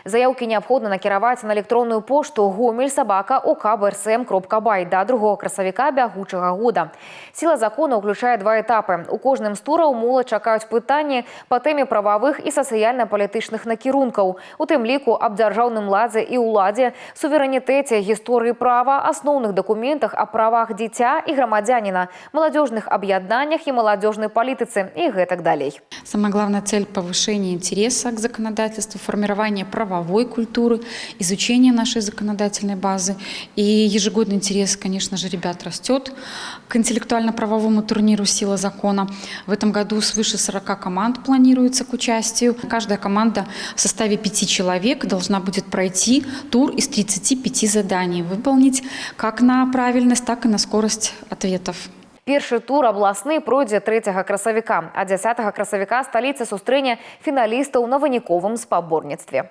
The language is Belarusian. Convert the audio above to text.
Заяўкі неабходна накіраваць на электронную пошту gomel@okbrsm.by да 2 красавіка бягучага года. Сіла закона ўключае 2 этапы. У кожным з тураў моладзь чакаюць пытанні па тэме прававых і сацыяльна-палітычных накірункаў, у тым ліку аб дзяржаўным ладзе і ўладзе, суверэнітэце, гісторыі права, асноўных дакументах о правах дзіця і грамадзяніна, маладзёжных аб'яднаннях і маладзёжнай палітыцы і гэтак далей. Самая главная цель – повышение интереса к законодательству, формирование правовой культуры, изучение нашей законодательной базы. И ежегодный интерес, конечно же, ребят растет к интеллектуально-правовому турниру «Сила закона». В этом году свыше 40 команд планируется к участию. Каждая команда в составе 5 человек должна будет пройти тур из 35 заданий, выполнить как на правильность, так и на скорость ответов. Першы тур абласны пройдзе 3 красавіка, а 10 красавіка сталіца сустрэне фіналістаў на выніковым спаборніцтве.